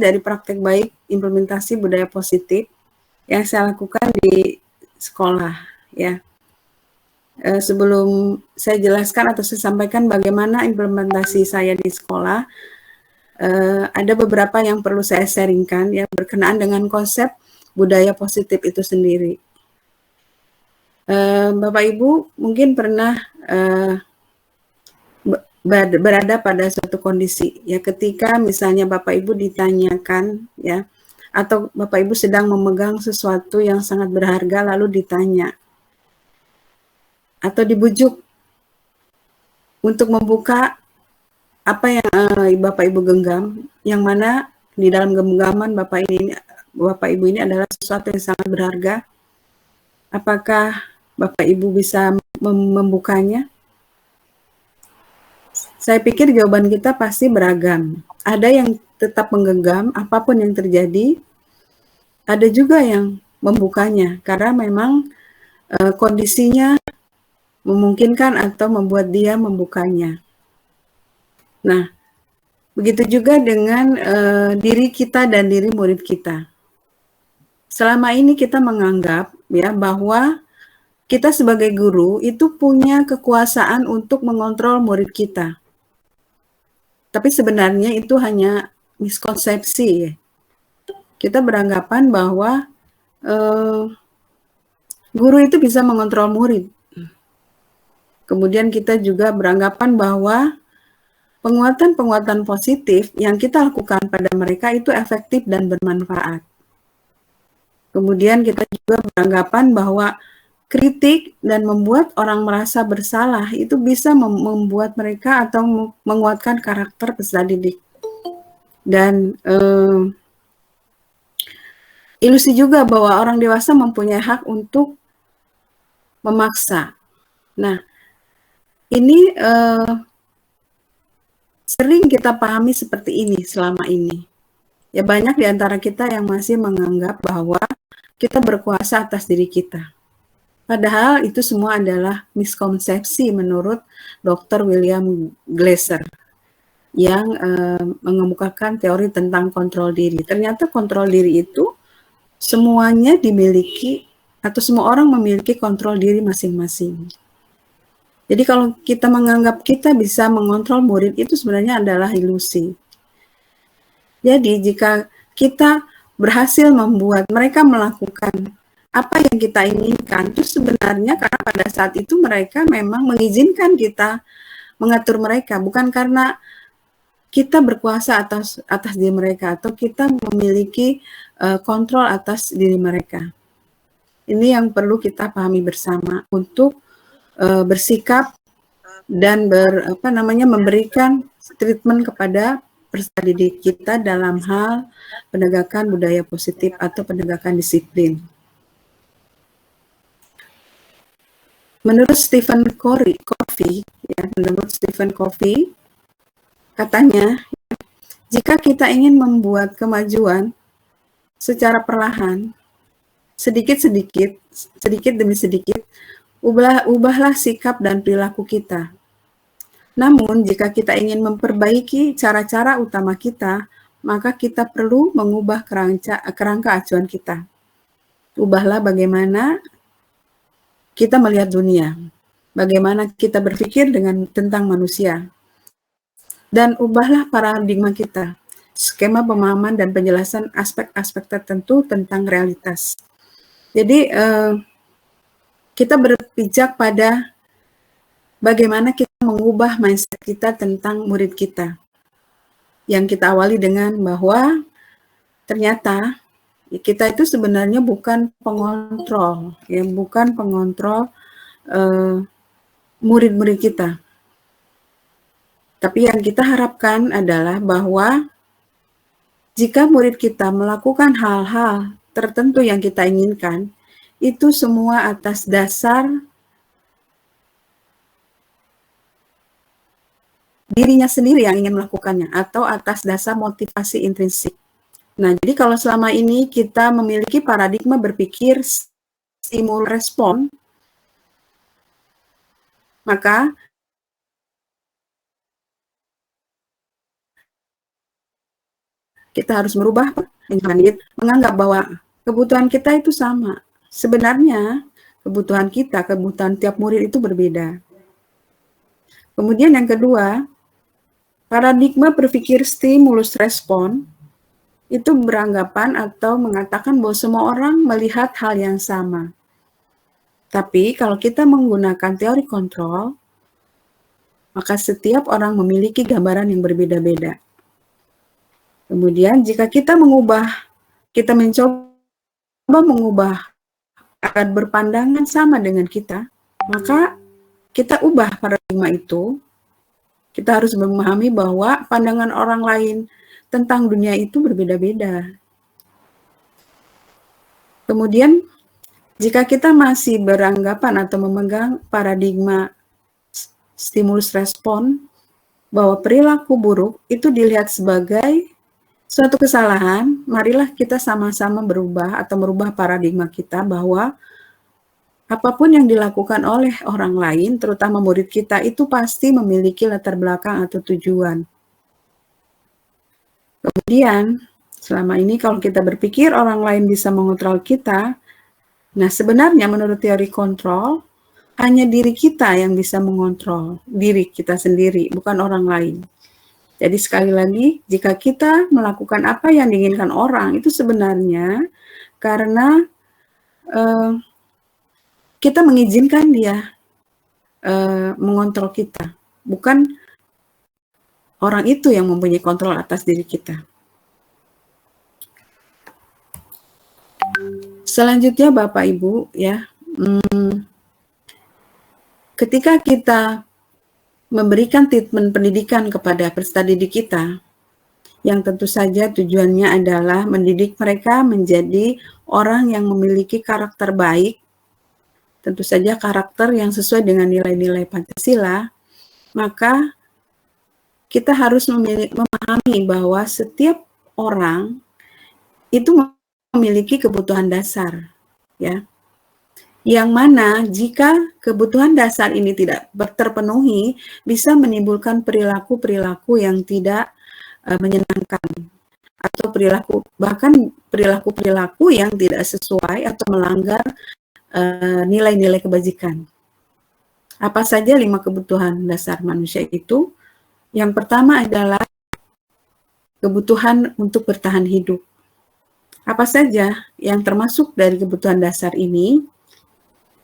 dari praktek baik implementasi budaya positif yang saya lakukan di sekolah, ya. Sebelum saya jelaskan atau saya sampaikan bagaimana implementasi saya di sekolah, ada beberapa yang perlu saya sharingkan, ya, berkenaan dengan konsep budaya positif itu sendiri. Bapak Ibu mungkin pernah berada pada suatu kondisi, ya, ketika misalnya Bapak Ibu ditanyakan, ya, atau Bapak Ibu sedang memegang sesuatu yang sangat berharga lalu ditanya atau dibujuk untuk membuka apa yang Bapak Ibu genggam, yang mana di dalam genggaman Bapak Ibu ini adalah sesuatu yang sangat berharga. Apakah Bapak Ibu bisa membukanya? Saya pikir jawaban kita pasti beragam. Ada yang tetap menggenggam apapun yang terjadi, ada juga yang membukanya karena memang kondisinya memungkinkan atau membuat dia membukanya. Nah, begitu juga dengan diri kita dan diri murid kita. Selama ini kita menganggap, ya, bahwa kita sebagai guru itu punya kekuasaan untuk mengontrol murid kita. Tapi sebenarnya itu hanya miskonsepsi, ya. Kita beranggapan bahwa guru itu bisa mengontrol murid. Kemudian kita juga beranggapan bahwa penguatan-penguatan positif yang kita lakukan pada mereka itu efektif dan bermanfaat. Kemudian kita juga beranggapan bahwa kritik dan membuat orang merasa bersalah itu bisa membuat mereka atau menguatkan karakter peserta didik. Dan ilusi juga bahwa orang dewasa mempunyai hak untuk memaksa. Nah, ini sering kita pahami seperti ini selama ini. Ya, banyak di antara kita yang masih menganggap bahwa kita berkuasa atas diri kita. Padahal itu semua adalah miskonsepsi menurut Dr. William Glasser yang mengemukakan teori tentang kontrol diri. Ternyata kontrol diri itu semuanya dimiliki atau semua orang memiliki kontrol diri masing-masing. Jadi kalau kita menganggap kita bisa mengontrol murid itu sebenarnya adalah ilusi. Jadi jika kita berhasil membuat mereka melakukan apa yang kita inginkan, itu sebenarnya karena pada saat itu mereka memang mengizinkan kita mengatur mereka, bukan karena kita berkuasa atas diri mereka atau kita memiliki kontrol atas diri mereka. Ini yang perlu kita pahami bersama untuk bersikap dan memberikan treatment kepada peserta didik kita dalam hal penegakan budaya positif atau penegakan disiplin. Menurut Stephen Covey, katanya, jika kita ingin membuat kemajuan secara perlahan, sedikit demi sedikit, ubahlah sikap dan perilaku kita. Namun, jika kita ingin memperbaiki cara-cara utama kita, maka kita perlu mengubah kerangka acuan kita. Ubahlah bagaimana kita melihat dunia, bagaimana kita berpikir tentang manusia, dan ubahlah paradigma kita, skema pemahaman dan penjelasan aspek-aspek tertentu tentang realitas. Jadi, kita berpijak pada bagaimana kita mengubah mindset kita tentang murid kita. Yang kita awali dengan bahwa ternyata kita itu sebenarnya bukan pengontrol, ya, bukan pengontrol murid-murid kita. Tapi yang kita harapkan adalah bahwa jika murid kita melakukan hal-hal tertentu yang kita inginkan, itu semua atas dasar dirinya sendiri yang ingin melakukannya atau atas dasar motivasi intrinsik. Nah, jadi kalau selama ini kita memiliki paradigma berpikir stimulus respon, maka Kita harus merubah menganggap bahwa kebutuhan kita itu sama. Sebenarnya kebutuhan kita, kebutuhan tiap murid itu berbeda. Kemudian yang kedua, paradigma berpikir stimulus respon itu beranggapan atau mengatakan bahwa semua orang melihat hal yang sama. Tapi kalau kita menggunakan teori kontrol, maka setiap orang memiliki gambaran yang berbeda-beda. Kemudian jika kita mencoba mengubah agar berpandangan sama dengan kita, maka kita ubah paradigma itu. Kita harus memahami bahwa pandangan orang lain tentang dunia itu berbeda-beda. Kemudian, jika kita masih beranggapan atau memegang paradigma stimulus respon, bahwa perilaku buruk itu dilihat sebagai suatu kesalahan, marilah kita sama-sama berubah atau merubah paradigma kita bahwa apapun yang dilakukan oleh orang lain, terutama murid kita, itu pasti memiliki latar belakang atau tujuan. Kemudian, selama ini kalau kita berpikir orang lain bisa mengontrol kita, nah sebenarnya menurut teori kontrol, hanya diri kita yang bisa mengontrol diri kita sendiri, bukan orang lain. Jadi sekali lagi, jika kita melakukan apa yang diinginkan orang, itu sebenarnya karena kita mengizinkan dia mengontrol kita, bukan orang itu yang mempunyai kontrol atas diri kita. Selanjutnya Bapak Ibu, ya, ketika kita memberikan treatment pendidikan kepada peserta didik kita, yang tentu saja tujuannya adalah mendidik mereka menjadi orang yang memiliki karakter baik, tentu saja karakter yang sesuai dengan nilai-nilai Pancasila, maka kita harus memahami bahwa setiap orang itu memiliki kebutuhan dasar, ya. Yang mana jika kebutuhan dasar ini tidak terpenuhi, bisa menimbulkan perilaku-perilaku yang tidak menyenangkan, atau bahkan perilaku-perilaku yang tidak sesuai atau melanggar nilai-nilai kebajikan. Apa saja 5 kebutuhan dasar manusia itu? Yang pertama adalah kebutuhan untuk bertahan hidup. Apa saja yang termasuk dari kebutuhan dasar ini?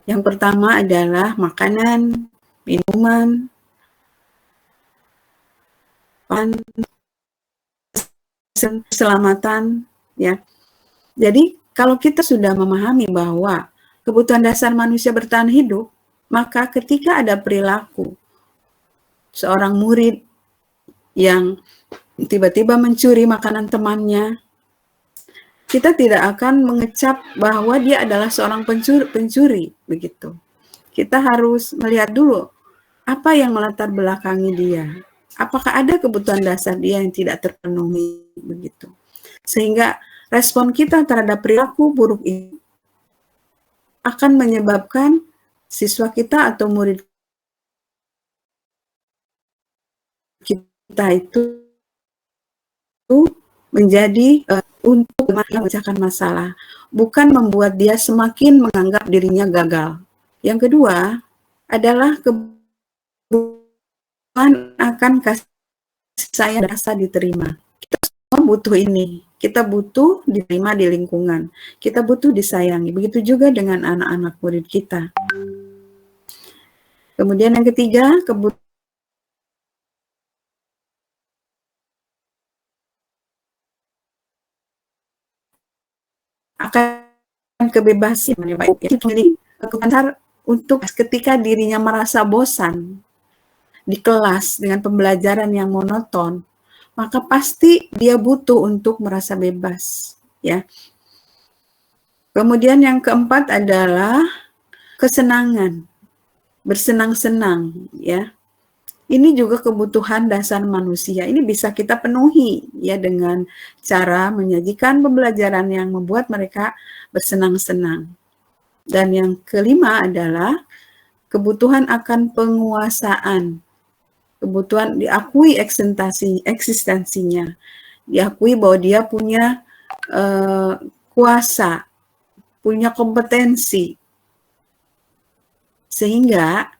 Yang pertama adalah makanan, minuman, keselamatan, ya. Jadi kalau kita sudah memahami bahwa kebutuhan dasar manusia bertahan hidup, maka ketika ada perilaku seorang murid yang tiba-tiba mencuri makanan temannya, kita tidak akan mengecap bahwa dia adalah seorang pencuri, begitu. Kita harus melihat dulu apa yang melatar belakangi dia. Apakah ada kebutuhan dasar dia yang tidak terpenuhi, begitu. Sehingga respon kita terhadap perilaku buruk ini akan menyebabkan siswa kita atau murid kita itu menjadi untuk memecahkan masalah, bukan membuat dia semakin menganggap dirinya gagal. Yang kedua adalah kebutuhan akan kasih sayang rasa diterima. Kita semua butuh ini. Kita butuh diterima di lingkungan. Kita butuh disayangi. Begitu juga dengan anak-anak murid kita. Kemudian yang ketiga, kebutuhan akan kebebasan, kebebasan untuk ketika dirinya merasa bosan di kelas dengan pembelajaran yang monoton, maka pasti dia butuh untuk merasa bebas, ya. Kemudian yang keempat adalah kesenangan, bersenang-senang, ya. Ini juga kebutuhan dasar manusia. Ini bisa kita penuhi ya dengan cara menyajikan pembelajaran yang membuat mereka bersenang-senang. Dan yang kelima adalah kebutuhan akan penguasaan. Kebutuhan diakui eksistensinya. diakui bahwa dia punya kuasa, punya kompetensi. Sehingga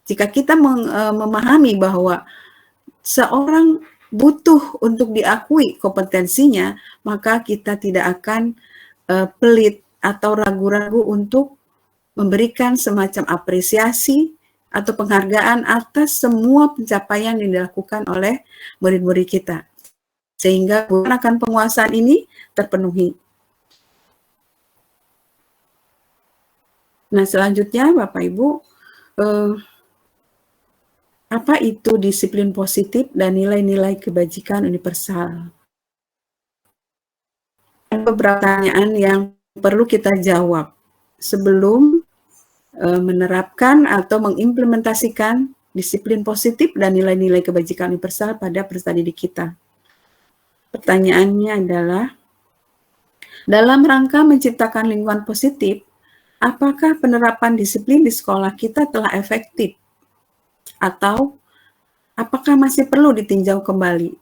jika kita memahami bahwa seorang butuh untuk diakui kompetensinya, maka kita tidak akan pelit atau ragu-ragu untuk memberikan semacam apresiasi atau penghargaan atas semua pencapaian yang dilakukan oleh murid-murid kita. Sehingga akan penguasaan ini terpenuhi. Nah, selanjutnya Bapak Ibu, apa itu disiplin positif dan nilai-nilai kebajikan universal? Ada beberapa pertanyaan yang perlu kita jawab sebelum menerapkan atau mengimplementasikan disiplin positif dan nilai-nilai kebajikan universal pada peserta didik kita. Pertanyaannya adalah, dalam rangka menciptakan lingkungan positif, apakah penerapan disiplin di sekolah kita telah efektif? Atau apakah masih perlu ditinjau kembali?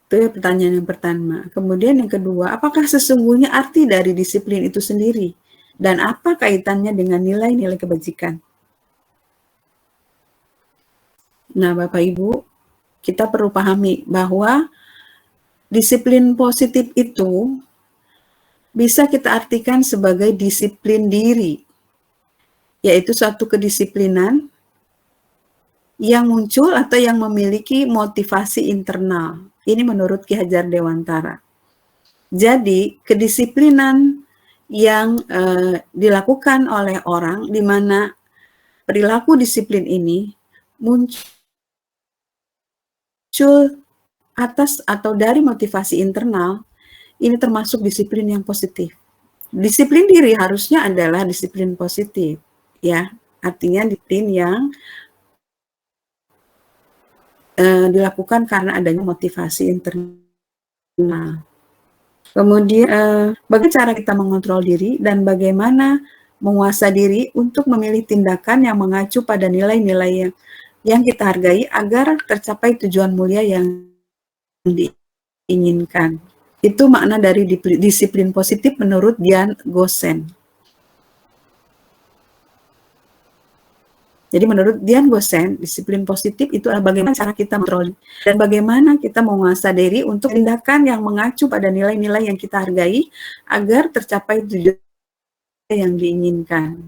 Itu ya pertanyaan yang pertama. Kemudian yang kedua, apakah sesungguhnya arti dari disiplin itu sendiri? Dan apa kaitannya dengan nilai-nilai kebajikan? Nah, Bapak Ibu, kita perlu pahami bahwa disiplin positif itu bisa kita artikan sebagai disiplin diri, yaitu suatu kedisiplinan yang muncul atau yang memiliki motivasi internal. Ini menurut Ki Hajar Dewantara. Jadi, kedisiplinan yang dilakukan oleh orang, di mana perilaku disiplin ini muncul atas atau dari motivasi internal, ini termasuk disiplin yang positif. Disiplin diri harusnya adalah disiplin positif, ya. Artinya disiplin yang dilakukan karena adanya motivasi internal. Kemudian, bagaimana cara kita mengontrol diri dan bagaimana menguasai diri untuk memilih tindakan yang mengacu pada nilai-nilai yang kita hargai agar tercapai tujuan mulia yang diinginkan. Itu makna dari disiplin positif menurut Dian Gosen. Jadi menurut Dian Gosen, disiplin positif itu adalah bagaimana cara kita mengontrol dan bagaimana kita menguasai diri untuk tindakan yang mengacu pada nilai-nilai yang kita hargai agar tercapai tujuan yang diinginkan.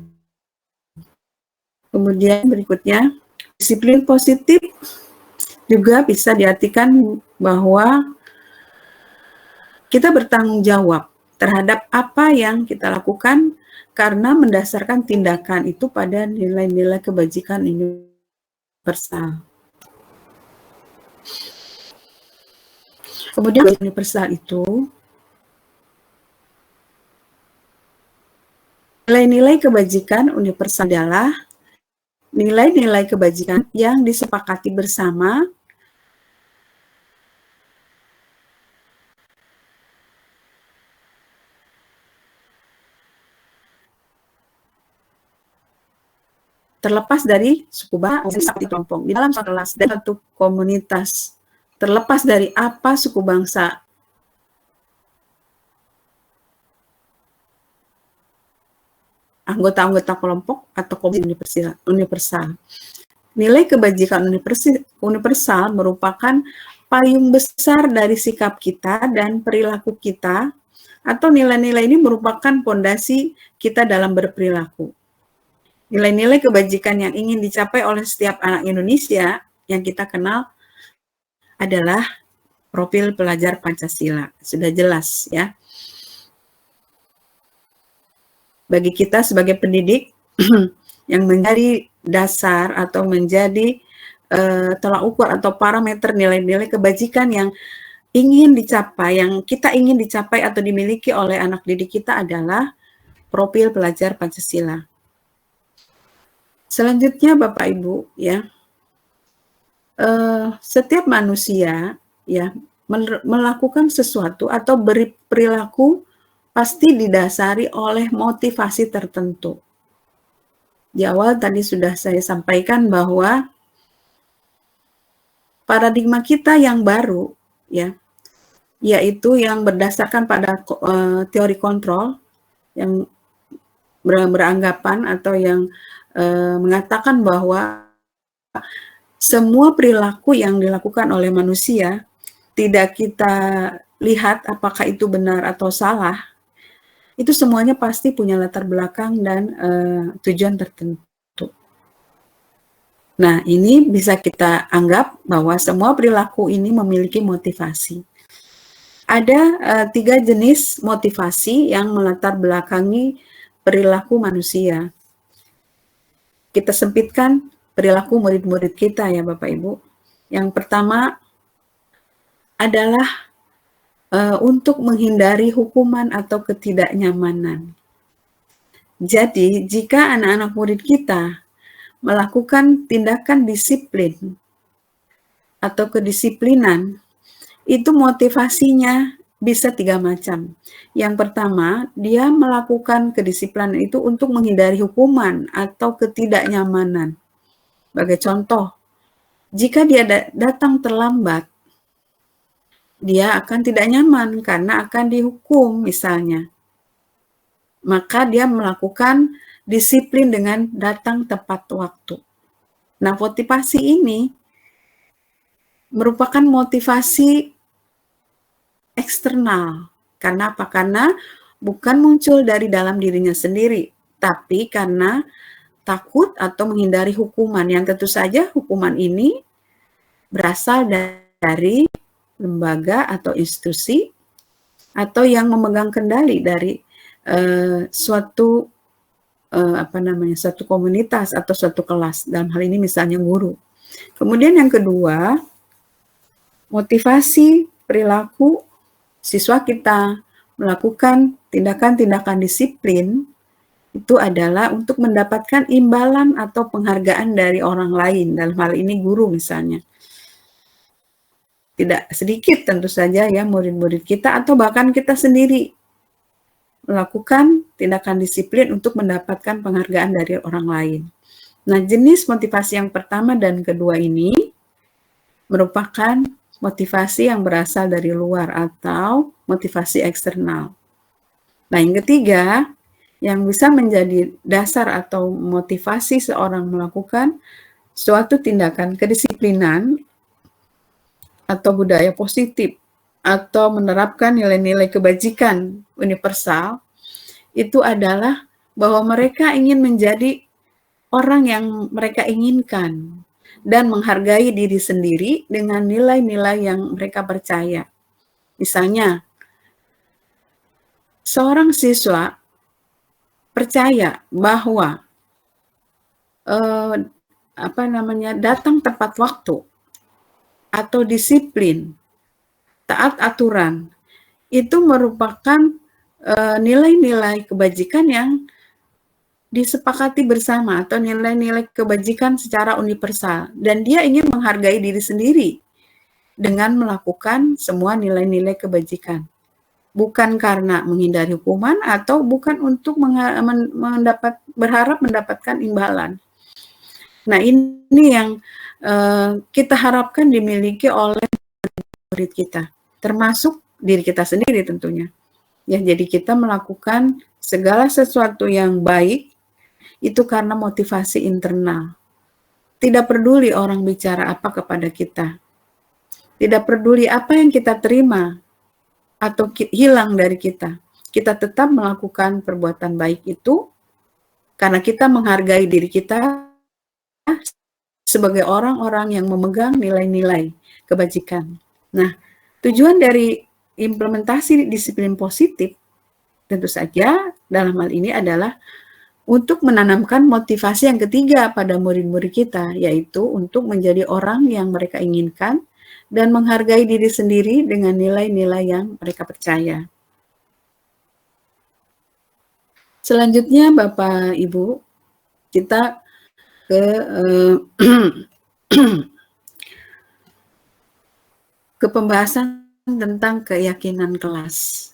Kemudian berikutnya, disiplin positif juga bisa diartikan bahwa kita bertanggung jawab terhadap apa yang kita lakukan karena mendasarkan tindakan itu pada nilai-nilai kebajikan universal. Kemudian universal itu, nilai-nilai kebajikan universal adalah nilai-nilai kebajikan yang disepakati bersama terlepas dari suku bangsa di kelompok di dalam kelas dan satu komunitas, terlepas dari apa suku bangsa anggota-anggota kelompok atau komunitas universal. Nilai kebajikan universal merupakan payung besar dari sikap kita dan perilaku kita, atau nilai-nilai ini merupakan fondasi kita dalam berperilaku. Nilai-nilai kebajikan yang ingin dicapai oleh setiap anak Indonesia yang kita kenal adalah profil pelajar Pancasila. Sudah jelas ya. Bagi kita sebagai pendidik yang menjadi dasar atau menjadi tolak ukur atau parameter nilai-nilai kebajikan yang ingin dicapai, yang kita ingin dicapai atau dimiliki oleh anak didik kita adalah profil pelajar Pancasila. Selanjutnya Bapak Ibu ya, setiap manusia ya melakukan sesuatu atau berperilaku pasti didasari oleh motivasi tertentu. Di awal tadi sudah saya sampaikan bahwa paradigma kita yang baru, ya, yaitu yang berdasarkan pada teori kontrol yang beranggapan atau yang mengatakan bahwa semua perilaku yang dilakukan oleh manusia tidak kita lihat apakah itu benar atau salah, itu semuanya pasti punya latar belakang dan tujuan tertentu. Nah, ini bisa kita anggap bahwa semua perilaku ini memiliki motivasi. Ada 3 jenis motivasi yang melatar belakangi perilaku manusia. Kita sempitkan perilaku murid-murid kita ya Bapak Ibu. Yang pertama adalah untuk menghindari hukuman atau ketidaknyamanan. Jadi, jika anak-anak murid kita melakukan tindakan disiplin atau kedisiplinan, itu motivasinya bisa 3 macam. Yang pertama, dia melakukan kedisiplinan itu untuk menghindari hukuman atau ketidaknyamanan. Sebagai contoh, jika dia datang terlambat, dia akan tidak nyaman karena akan dihukum misalnya. Maka dia melakukan disiplin dengan datang tepat waktu. Nah, motivasi ini merupakan motivasi eksternal. Karena apa? Karena bukan muncul dari dalam dirinya sendiri, tapi karena takut atau menghindari hukuman, yang tentu saja hukuman ini berasal dari lembaga atau institusi atau yang memegang kendali dari suatu suatu komunitas atau suatu kelas, dalam hal ini misalnya guru. Kemudian yang kedua, motivasi perilaku siswa kita melakukan tindakan-tindakan disiplin itu adalah untuk mendapatkan imbalan atau penghargaan dari orang lain, dalam hal ini guru misalnya. Tidak sedikit tentu saja ya murid-murid kita atau bahkan kita sendiri melakukan tindakan disiplin untuk mendapatkan penghargaan dari orang lain. Nah, jenis motivasi yang pertama dan kedua ini merupakan motivasi yang berasal dari luar atau motivasi eksternal. Nah, yang ketiga, yang bisa menjadi dasar atau motivasi seorang melakukan suatu tindakan kedisiplinan atau budaya positif atau menerapkan nilai-nilai kebajikan universal, itu adalah bahwa mereka ingin menjadi orang yang mereka inginkan dan menghargai diri sendiri dengan nilai-nilai yang mereka percaya. Misalnya, seorang siswa percaya bahwa datang tepat waktu atau disiplin, taat aturan, itu merupakan nilai-nilai kebajikan yang disepakati bersama atau nilai-nilai kebajikan secara universal, dan dia ingin menghargai diri sendiri dengan melakukan semua nilai-nilai kebajikan, bukan karena menghindari hukuman atau bukan untuk berharap mendapatkan imbalan. Nah, ini yang kita harapkan dimiliki oleh murid kita, termasuk diri kita sendiri tentunya. Ya, jadi kita melakukan segala sesuatu yang baik itu karena motivasi internal. Tidak peduli orang bicara apa kepada kita. Tidak peduli apa yang kita terima atau hilang dari kita. Kita tetap melakukan perbuatan baik itu karena kita menghargai diri kita sebagai orang-orang yang memegang nilai-nilai kebajikan. Nah, tujuan dari implementasi disiplin positif tentu saja dalam hal ini adalah untuk menanamkan motivasi yang ketiga pada murid-murid kita, yaitu untuk menjadi orang yang mereka inginkan dan menghargai diri sendiri dengan nilai-nilai yang mereka percaya. Selanjutnya, Bapak Ibu, kita ke pembahasan tentang keyakinan kelas.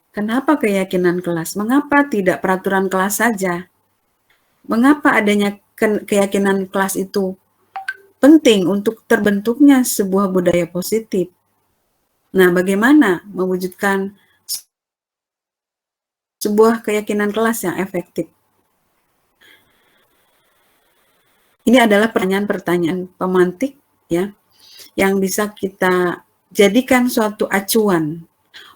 Kenapa keyakinan kelas? Mengapa tidak peraturan kelas saja? Mengapa adanya keyakinan kelas itu penting untuk terbentuknya sebuah budaya positif. Nah, bagaimana mewujudkan sebuah keyakinan kelas yang efektif? Ini adalah pertanyaan-pertanyaan pemantik ya, yang bisa kita jadikan suatu acuan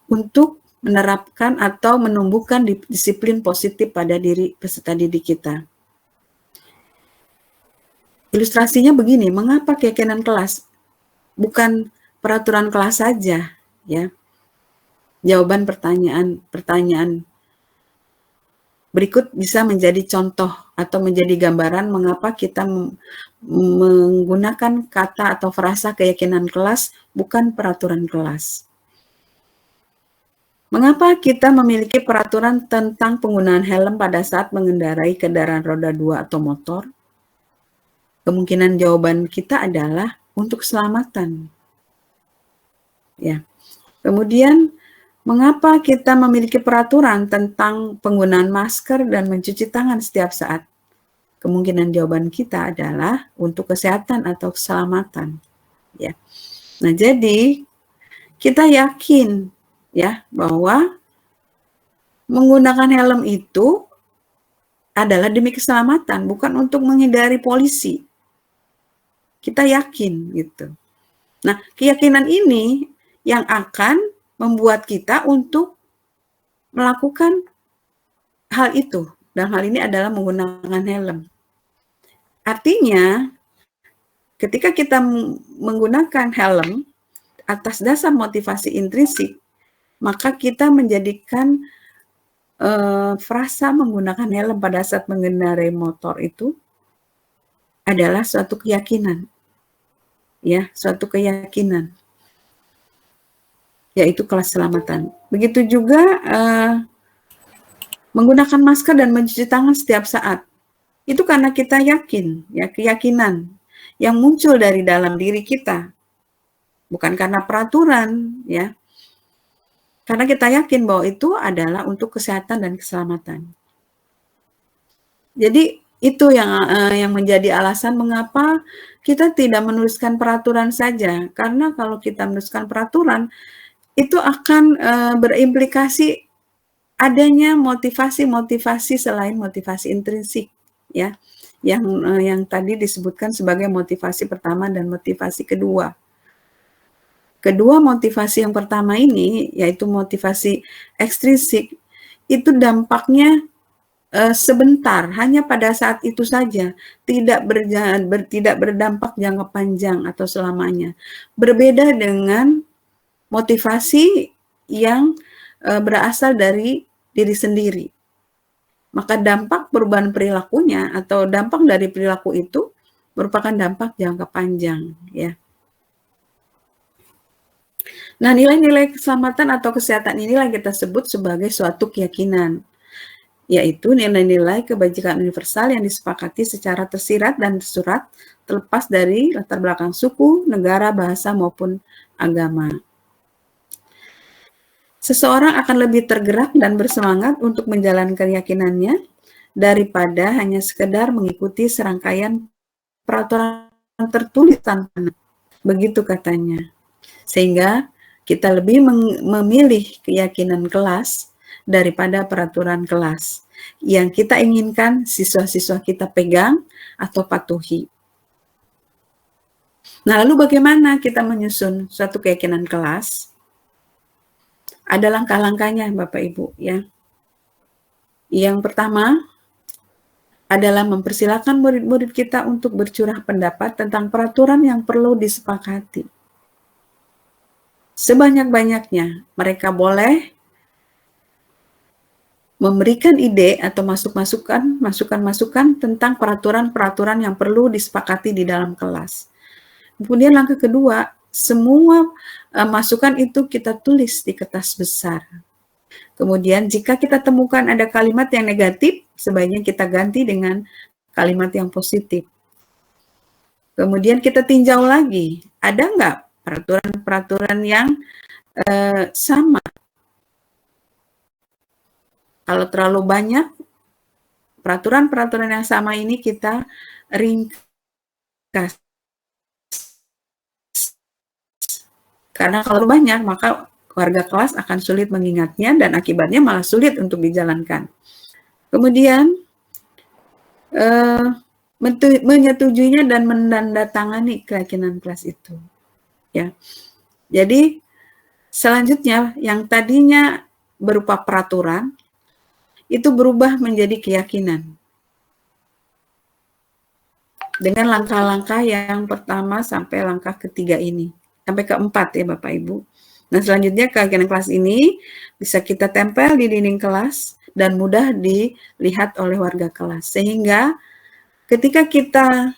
untuk menerapkan atau menumbuhkan disiplin positif pada diri peserta didik kita. Ilustrasinya begini, mengapa keyakinan kelas? Bukan peraturan kelas saja, ya. Jawaban pertanyaan berikut bisa menjadi contoh atau menjadi gambaran mengapa kita menggunakan kata atau frasa keyakinan kelas, bukan peraturan kelas. Mengapa kita memiliki peraturan tentang penggunaan helm pada saat mengendarai kendaraan roda 2 atau motor? Kemungkinan jawaban kita adalah untuk keselamatan. Ya. Kemudian, mengapa kita memiliki peraturan tentang penggunaan masker dan mencuci tangan setiap saat? Kemungkinan jawaban kita adalah untuk kesehatan atau keselamatan. Ya. Nah, jadi kita yakin ya bahwa menggunakan helm itu adalah demi keselamatan, bukan untuk menghindari polisi. Kita yakin gitu. Nah, keyakinan ini yang akan membuat kita untuk melakukan hal itu. Dan hal ini adalah menggunakan helm. Artinya, ketika kita menggunakan helm atas dasar motivasi intrinsik, maka kita menjadikan frasa menggunakan helm pada saat mengendarai motor itu adalah suatu keyakinan. Ya, suatu keyakinan. Yaitu keselamatan. Begitu juga menggunakan masker dan mencuci tangan setiap saat. Itu karena kita yakin, ya, keyakinan yang muncul dari dalam diri kita. Bukan karena peraturan, ya. Karena kita yakin bahwa itu adalah untuk kesehatan dan keselamatan. Jadi itu yang menjadi alasan mengapa kita tidak menuliskan peraturan saja. Karena kalau kita menuliskan peraturan, itu akan berimplikasi adanya motivasi-motivasi selain motivasi intrinsik, ya, yang tadi disebutkan sebagai motivasi pertama dan motivasi kedua. Kedua motivasi yang pertama ini, yaitu motivasi ekstrinsik, itu dampaknya sebentar, hanya pada saat itu saja, tidak berdampak jangka panjang atau selamanya. Berbeda dengan motivasi yang berasal dari diri sendiri. Maka dampak perubahan perilakunya atau dampak dari perilaku itu merupakan dampak jangka panjang, ya. Nah, nilai-nilai keselamatan atau kesehatan inilah kita sebut sebagai suatu keyakinan, yaitu nilai-nilai kebajikan universal yang disepakati secara tersirat dan tersurat, terlepas dari latar belakang suku, negara, bahasa, maupun agama. Seseorang akan lebih tergerak dan bersemangat untuk menjalankan keyakinannya daripada hanya sekedar mengikuti serangkaian peraturan tertulis tanpa. Begitu katanya. Sehingga kita lebih memilih keyakinan kelas daripada peraturan kelas yang kita inginkan siswa-siswa kita pegang atau patuhi. Nah, lalu bagaimana kita menyusun suatu keyakinan kelas? Ada langkah-langkahnya, Bapak Ibu, ya. Yang pertama adalah mempersilahkan murid-murid kita untuk bercurah pendapat tentang peraturan yang perlu disepakati. Sebanyak-banyaknya mereka boleh memberikan ide atau masukan-masukan tentang peraturan-peraturan yang perlu disepakati di dalam kelas. Kemudian langkah kedua, semua masukan itu kita tulis di kertas besar. Kemudian jika kita temukan ada kalimat yang negatif, sebaiknya kita ganti dengan kalimat yang positif. Kemudian kita tinjau lagi, ada nggak peraturan-peraturan yang sama? Kalau terlalu banyak, peraturan-peraturan yang sama ini kita ringkas Karena kalau banyak, maka warga kelas akan sulit mengingatnya dan akibatnya malah sulit untuk dijalankan. Kemudian, menyetujuinya dan menandatangani keyakinan kelas itu. Ya. Jadi, selanjutnya yang tadinya berupa peraturan, itu berubah menjadi keyakinan. Dengan langkah-langkah yang pertama sampai langkah ketiga ini. Sampai keempat ya Bapak Ibu. Nah selanjutnya keyakinan kelas ini bisa kita tempel di dinding kelas dan mudah dilihat oleh warga kelas. Sehingga ketika kita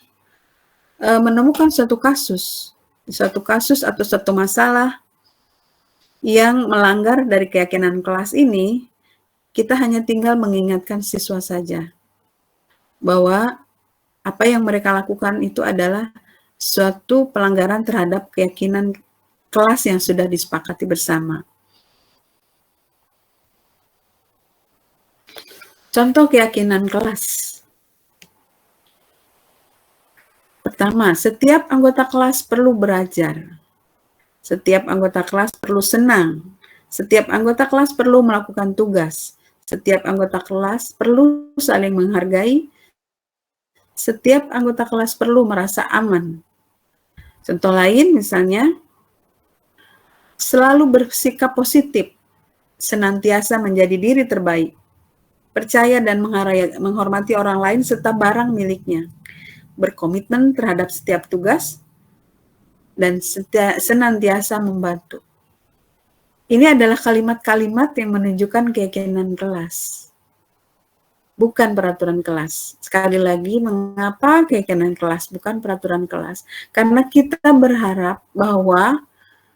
menemukan suatu kasus atau suatu masalah yang melanggar dari keyakinan kelas ini, kita hanya tinggal mengingatkan siswa saja bahwa apa yang mereka lakukan itu adalah suatu pelanggaran terhadap keyakinan kelas yang sudah disepakati bersama. Contoh keyakinan kelas. Pertama, setiap anggota kelas perlu belajar. Setiap anggota kelas perlu senang. Setiap anggota kelas perlu melakukan tugas. Setiap anggota kelas perlu saling menghargai. Setiap anggota kelas perlu merasa aman. Contoh lain misalnya, selalu bersikap positif, senantiasa menjadi diri terbaik, percaya dan menghormati orang lain serta barang miliknya, berkomitmen terhadap setiap tugas, dan senantiasa membantu. Ini adalah kalimat-kalimat yang menunjukkan keyakinan kelas. Bukan peraturan kelas. Sekali lagi, mengapa keyakinan kelas bukan peraturan kelas? Karena kita berharap bahwa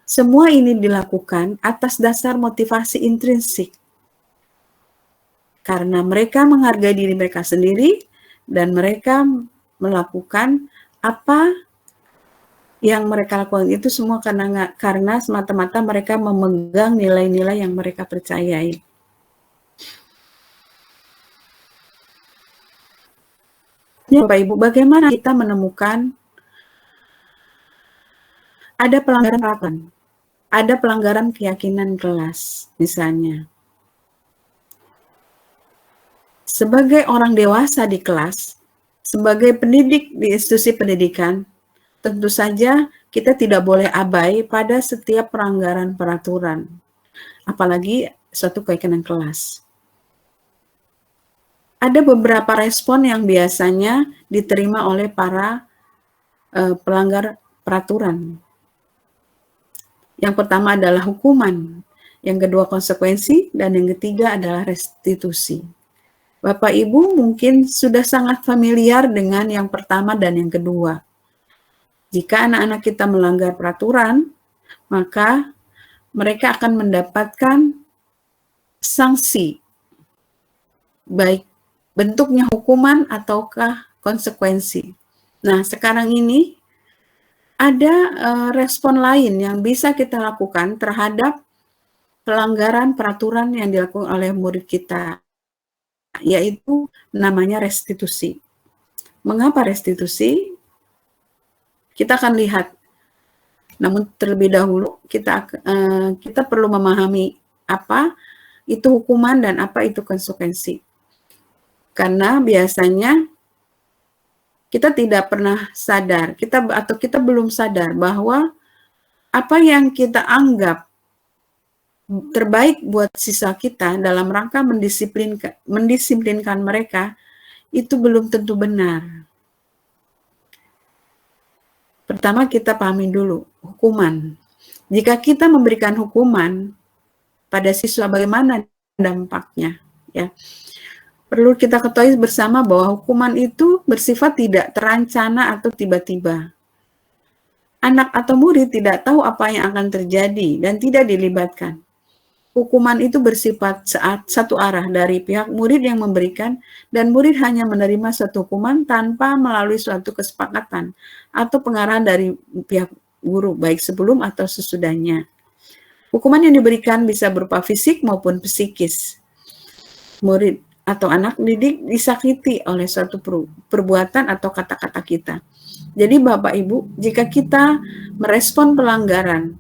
semua ini dilakukan atas dasar motivasi intrinsik. Karena mereka menghargai diri mereka sendiri dan mereka melakukan apa yang mereka lakukan itu semua karena semata-mata mereka memegang nilai-nilai yang mereka percayai. Ya, Bapak Ibu, bagaimana kita menemukan ada pelanggaran peraturan, ada pelanggaran keyakinan kelas, misalnya. Sebagai orang dewasa di kelas, sebagai pendidik di institusi pendidikan, tentu saja kita tidak boleh abai pada setiap pelanggaran peraturan, apalagi suatu keyakinan kelas. Ada beberapa respon yang biasanya diterima oleh para pelanggar peraturan. Yang pertama adalah hukuman, yang kedua konsekuensi, dan yang ketiga adalah restitusi. Bapak Ibu mungkin sudah sangat familiar dengan yang pertama dan yang kedua. Jika anak-anak kita melanggar peraturan, maka mereka akan mendapatkan sanksi, baik bentuknya hukuman ataukah konsekuensi. Nah, sekarang ini ada respon lain yang bisa kita lakukan terhadap pelanggaran peraturan yang dilakukan oleh murid kita, yaitu namanya restitusi. Mengapa restitusi? Kita akan lihat. Namun terlebih dahulu kita perlu memahami apa itu hukuman dan apa itu konsekuensi. Karena biasanya kita tidak pernah sadar, kita belum sadar bahwa apa yang kita anggap terbaik buat siswa kita dalam rangka mendisiplinkan mereka itu belum tentu benar. Pertama kita pahami dulu hukuman. Jika kita memberikan hukuman pada siswa, bagaimana dampaknya? Ya. Perlu kita ketahui bersama bahwa hukuman itu bersifat tidak terancana atau tiba-tiba. Anak atau murid tidak tahu apa yang akan terjadi dan tidak dilibatkan. Hukuman itu bersifat satu arah dari pihak murid yang memberikan, dan murid hanya menerima suatu hukuman tanpa melalui suatu kesepakatan atau pengarahan dari pihak guru, baik sebelum atau sesudahnya. Hukuman yang diberikan bisa berupa fisik maupun psikis. Murid atau anak didik disakiti oleh suatu perbuatan atau kata-kata kita. Jadi Bapak Ibu, jika kita merespon pelanggaran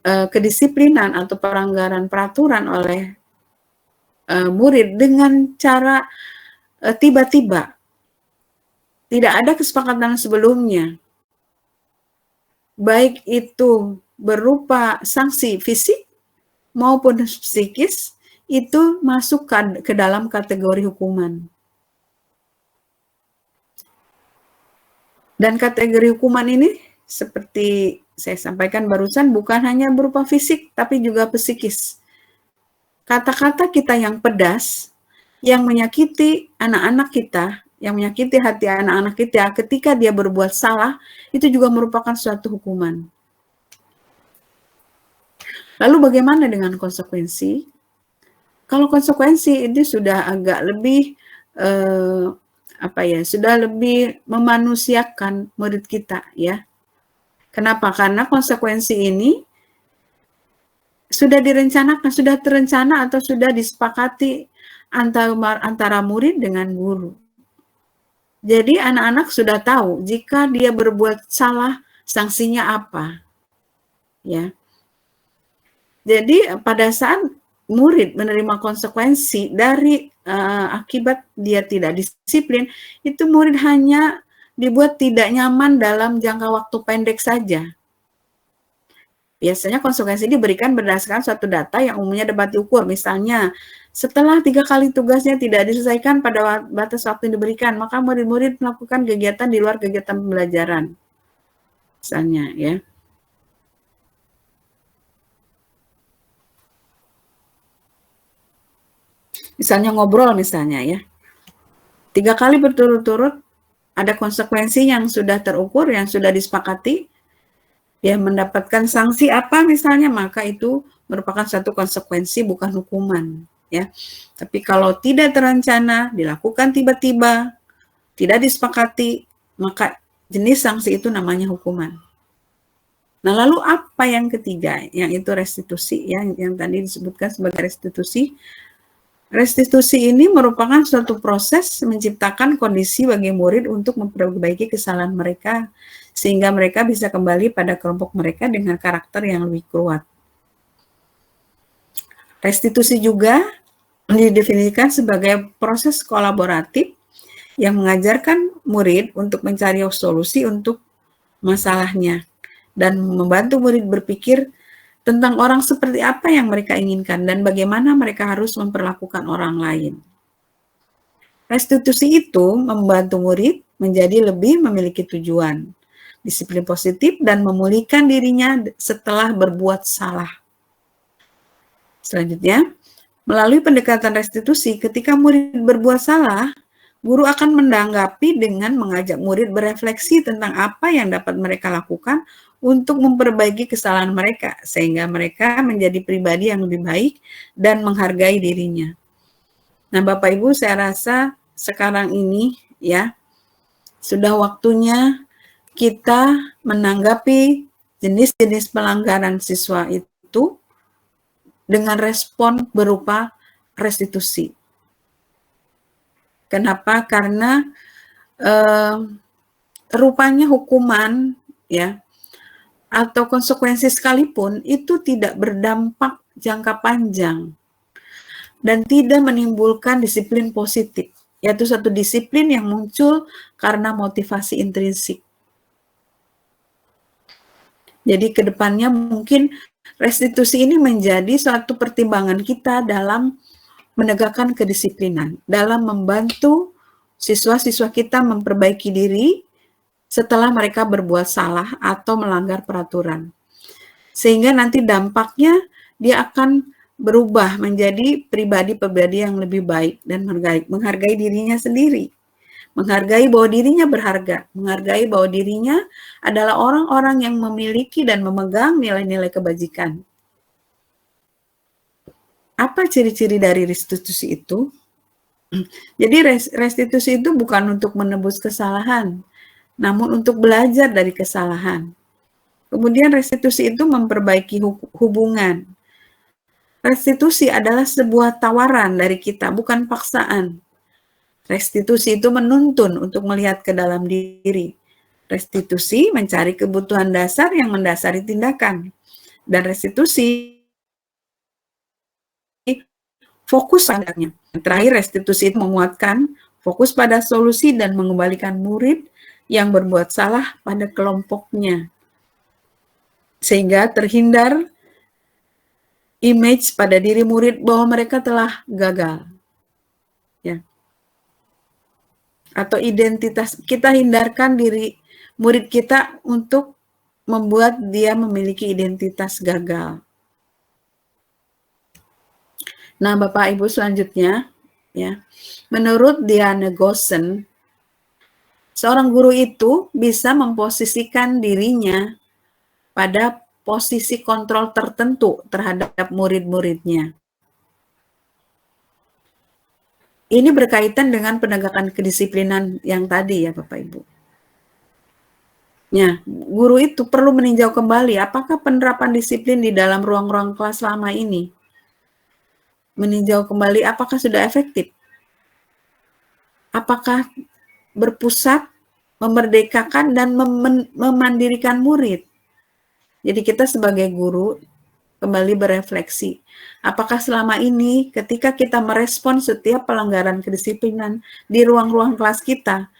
kedisiplinan atau pelanggaran peraturan oleh murid dengan cara tiba-tiba, tidak ada kesepakatan sebelumnya, baik itu berupa sanksi fisik maupun psikis, itu masuk ke dalam kategori hukuman. Dan kategori hukuman ini seperti saya sampaikan barusan bukan hanya berupa fisik tapi juga psikis. Kata-kata kita yang pedas, yang menyakiti anak-anak kita, yang menyakiti hati anak-anak kita ketika dia berbuat salah, itu juga merupakan suatu hukuman. Lalu bagaimana dengan konsekuensi? Kalau konsekuensi itu sudah agak lebih sudah lebih memanusiakan murid kita, ya. Kenapa? Karena konsekuensi ini sudah direncanakan, sudah terencana atau sudah disepakati antara murid dengan guru. Jadi anak-anak sudah tahu jika dia berbuat salah sanksinya apa, ya. Jadi pada saat murid menerima konsekuensi dari akibat dia tidak disiplin, itu murid hanya dibuat tidak nyaman dalam jangka waktu pendek saja. Biasanya konsekuensi diberikan berdasarkan suatu data yang umumnya dapat diukur. Misalnya, setelah 3 kali tugasnya tidak diselesaikan pada batas waktu yang diberikan, maka murid-murid melakukan kegiatan di luar kegiatan pembelajaran. Misalnya, ya. Misalnya ngobrol misalnya, ya. 3 kali berturut-turut ada konsekuensi yang sudah terukur, yang sudah disepakati, dia mendapatkan sanksi apa misalnya, maka itu merupakan satu konsekuensi bukan hukuman, ya. Tapi kalau tidak terencana, dilakukan tiba-tiba, tidak disepakati, maka jenis sanksi itu namanya hukuman. Nah, lalu apa yang ketiga? Yang itu restitusi, ya, yang tadi disebutkan sebagai restitusi. Restitusi ini merupakan suatu proses menciptakan kondisi bagi murid untuk memperbaiki kesalahan mereka, sehingga mereka bisa kembali pada kelompok mereka dengan karakter yang lebih kuat. Restitusi juga didefinisikan sebagai proses kolaboratif yang mengajarkan murid untuk mencari solusi untuk masalahnya dan membantu murid berpikir tentang orang seperti apa yang mereka inginkan dan bagaimana mereka harus memperlakukan orang lain. Restitusi itu membantu murid menjadi lebih memiliki tujuan, disiplin positif, dan memulihkan dirinya setelah berbuat salah. Selanjutnya, melalui pendekatan restitusi, ketika murid berbuat salah, guru akan menanggapi dengan mengajak murid berefleksi tentang apa yang dapat mereka lakukan untuk memperbaiki kesalahan mereka, sehingga mereka menjadi pribadi yang lebih baik dan menghargai dirinya. Nah, Bapak Ibu, saya rasa sekarang ini, ya, sudah waktunya kita menanggapi jenis-jenis pelanggaran siswa itu dengan respon berupa restitusi. Kenapa? Karena rupanya hukuman, ya, atau konsekuensi sekalipun itu tidak berdampak jangka panjang dan tidak menimbulkan disiplin positif, yaitu satu disiplin yang muncul karena motivasi intrinsik. Jadi kedepannya mungkin restitusi ini menjadi suatu pertimbangan kita dalam menegakkan kedisiplinan, dalam membantu siswa-siswa kita memperbaiki diri setelah mereka berbuat salah atau melanggar peraturan. Sehingga nanti dampaknya dia akan berubah menjadi pribadi-pribadi yang lebih baik dan menghargai dirinya sendiri. Menghargai bahwa dirinya berharga, menghargai bahwa dirinya adalah orang-orang yang memiliki dan memegang nilai-nilai kebajikan. Apa ciri-ciri dari restitusi itu? Jadi restitusi itu bukan untuk menebus kesalahan, namun untuk belajar dari kesalahan. Kemudian restitusi itu memperbaiki hubungan. Restitusi adalah sebuah tawaran dari kita, bukan paksaan. Restitusi itu menuntun untuk melihat ke dalam diri. Restitusi mencari kebutuhan dasar yang mendasari tindakan. Dan restitusi fokus padanya. Terakhir, restitusi itu menguatkan fokus pada solusi dan mengembalikan murid yang berbuat salah pada kelompoknya, sehingga terhindar image pada diri murid bahwa mereka telah gagal, ya. Atau identitas, kita hindarkan diri murid kita untuk membuat dia memiliki identitas gagal. Nah, Bapak Ibu, selanjutnya, ya, menurut Diane Gossen, seorang guru itu bisa memposisikan dirinya pada posisi kontrol tertentu terhadap murid-muridnya. Ini berkaitan dengan penegakan kedisiplinan yang tadi, ya Bapak Ibu. Ya, guru itu perlu meninjau kembali apakah penerapan disiplin di dalam ruang-ruang kelas selama ini. Meninjau kembali apakah sudah efektif. Apakah berpusat, memerdekakan, dan memandirikan murid. Jadi kita sebagai guru kembali berefleksi. Apakah selama ini ketika kita merespon setiap pelanggaran kedisiplinan di ruang-ruang kelas kita,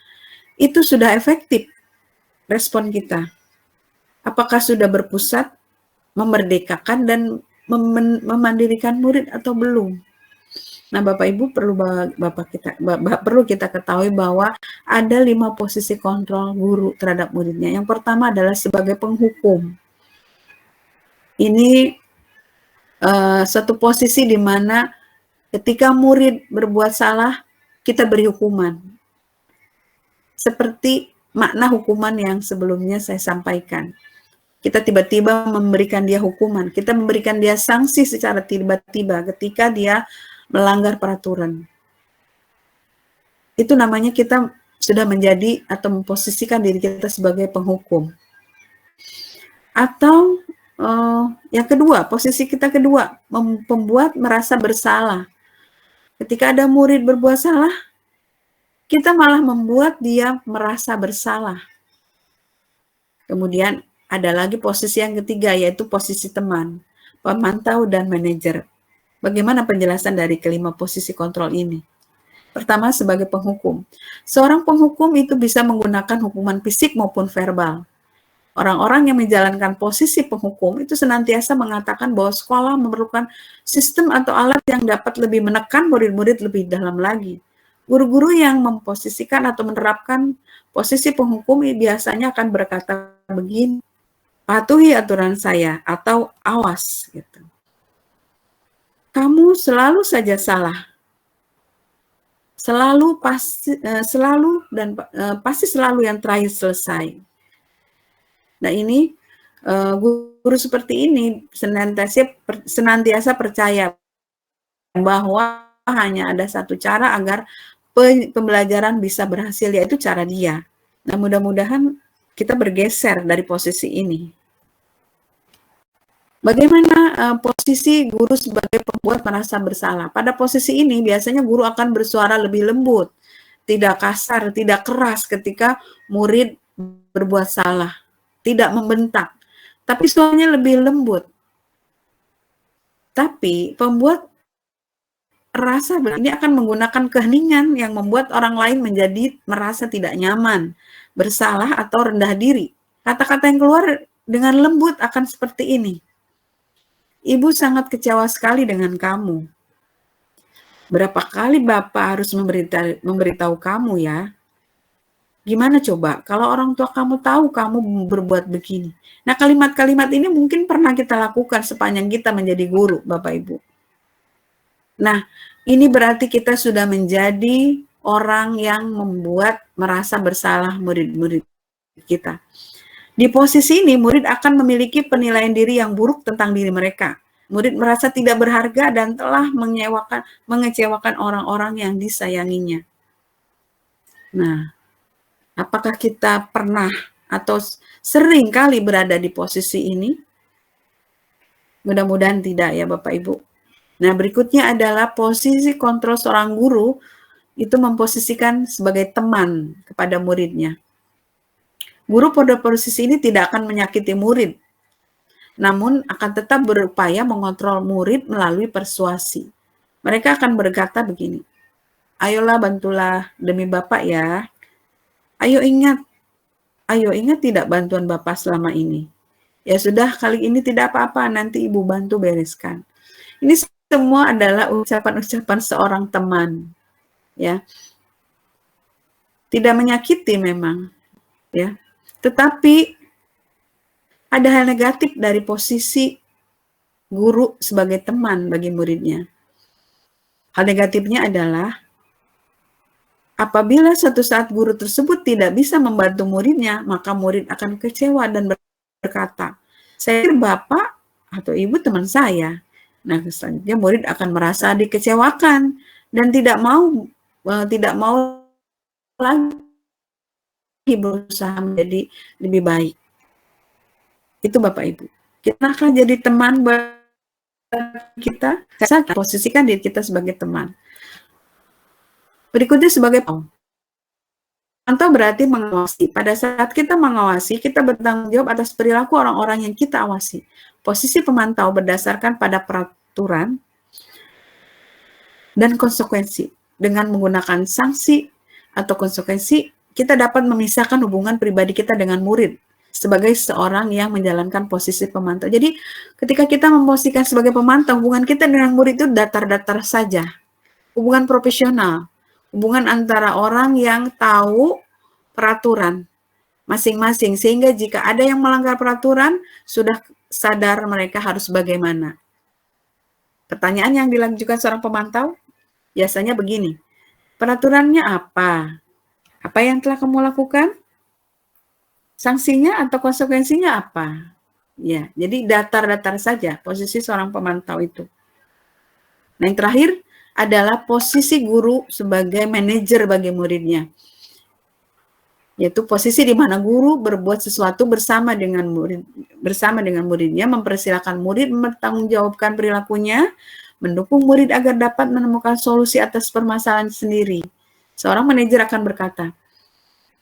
itu sudah efektif respon kita? Apakah sudah berpusat, memerdekakan, dan memandirikan murid atau belum? Nah, Bapak Ibu perlu kita ketahui bahwa ada 5 posisi kontrol guru terhadap muridnya. Yang pertama adalah sebagai penghukum. Ini suatu posisi di mana ketika murid berbuat salah, kita beri hukuman. Seperti makna hukuman yang sebelumnya saya sampaikan. Kita tiba-tiba memberikan dia hukuman, kita memberikan dia sanksi secara tiba-tiba ketika dia melanggar peraturan. Itu namanya kita sudah menjadi atau memposisikan diri kita sebagai penghukum. Atau yang kedua, posisi kita kedua, membuat merasa bersalah. Ketika ada murid berbuat salah, kita malah membuat dia merasa bersalah. Kemudian ada lagi posisi yang ketiga, yaitu posisi teman, pemantau, dan manajer. Bagaimana penjelasan dari kelima posisi kontrol ini? Pertama, sebagai penghukum. Seorang penghukum itu bisa menggunakan hukuman fisik maupun verbal. Orang-orang yang menjalankan posisi penghukum itu senantiasa mengatakan bahwa sekolah memerlukan sistem atau alat yang dapat lebih menekan murid-murid lebih dalam lagi. Guru-guru yang memposisikan atau menerapkan posisi penghukum biasanya akan berkata begini, patuhi aturan saya, atau awas, gitu. Kamu selalu saja salah. Pasti selalu yang terakhir selesai. Nah, ini guru seperti ini senantiasa percaya bahwa hanya ada satu cara agar pembelajaran bisa berhasil, yaitu cara dia. Nah, mudah-mudahan kita bergeser dari posisi ini. Bagaimana posisi guru sebagai pembuat merasa bersalah? Pada posisi ini biasanya guru akan bersuara lebih lembut, tidak kasar, tidak keras ketika murid berbuat salah, tidak membentak, tapi suaranya lebih lembut. Tapi pembuat rasa ini akan menggunakan keheningan yang membuat orang lain menjadi merasa tidak nyaman, bersalah, atau rendah diri. Kata-kata yang keluar dengan lembut akan seperti ini. Ibu sangat kecewa sekali dengan kamu. Berapa kali Bapak harus memberitahu kamu ya? Gimana coba kalau orang tua kamu tahu kamu berbuat begini? Nah, kalimat-kalimat ini mungkin pernah kita lakukan sepanjang kita menjadi guru, Bapak Ibu. Nah, ini berarti kita sudah menjadi orang yang membuat merasa bersalah murid-murid kita. Di posisi ini, murid akan memiliki penilaian diri yang buruk tentang diri mereka. Murid merasa tidak berharga dan telah mengecewakan orang-orang yang disayanginya. Nah, apakah kita pernah atau sering kali berada di posisi ini? Mudah-mudahan tidak ya Bapak Ibu. Nah, berikutnya adalah posisi kontrol seorang guru itu memposisikan sebagai teman kepada muridnya. Guru pada posisi ini tidak akan menyakiti murid, namun akan tetap berupaya mengontrol murid melalui persuasi. Mereka akan berkata begini, "Ayolah bantulah demi Bapak ya. Ayo ingat tidak bantuan Bapak selama ini. Ya sudah, kali ini tidak apa-apa, nanti Ibu bantu bereskan." Ini semua adalah ucapan-ucapan seorang teman, ya. Tidak menyakiti memang, ya. Tetapi ada hal negatif dari posisi guru sebagai teman bagi muridnya. Hal negatifnya adalah apabila suatu saat guru tersebut tidak bisa membantu muridnya, maka murid akan kecewa dan berkata, "Saya pikir Bapak atau Ibu teman saya." Nah, selanjutnya murid akan merasa dikecewakan dan tidak mau lagi berusaha menjadi lebih baik. Itu Bapak Ibu. Kita akan jadi teman buat kita, saya posisikan diri kita sebagai teman. Berikutnya sebagai pemantau berarti mengawasi. Pada saat kita mengawasi, kita bertanggung jawab atas perilaku orang-orang yang kita awasi. Posisi pemantau berdasarkan pada peraturan dan konsekuensi. Dengan menggunakan sanksi atau konsekuensi, kita dapat memisahkan hubungan pribadi kita dengan murid sebagai seorang yang menjalankan posisi pemantau. Jadi ketika kita memposisikan sebagai pemantau, hubungan kita dengan murid itu datar-datar saja. Hubungan profesional, hubungan antara orang yang tahu peraturan masing-masing, sehingga jika ada yang melanggar peraturan, sudah sadar mereka harus bagaimana. Pertanyaan yang dilanjutkan seorang pemantau biasanya begini, peraturannya apa? Apa yang telah kamu lakukan? Sanksinya atau konsekuensinya apa? Ya, jadi datar-datar saja posisi seorang pemantau itu. Nah, yang terakhir adalah posisi guru sebagai manajer bagi muridnya. Yaitu posisi di mana guru berbuat sesuatu bersama dengan muridnya, mempersilahkan murid mempertanggungjawabkan perilakunya, mendukung murid agar dapat menemukan solusi atas permasalahan sendiri. Seorang manajer akan berkata,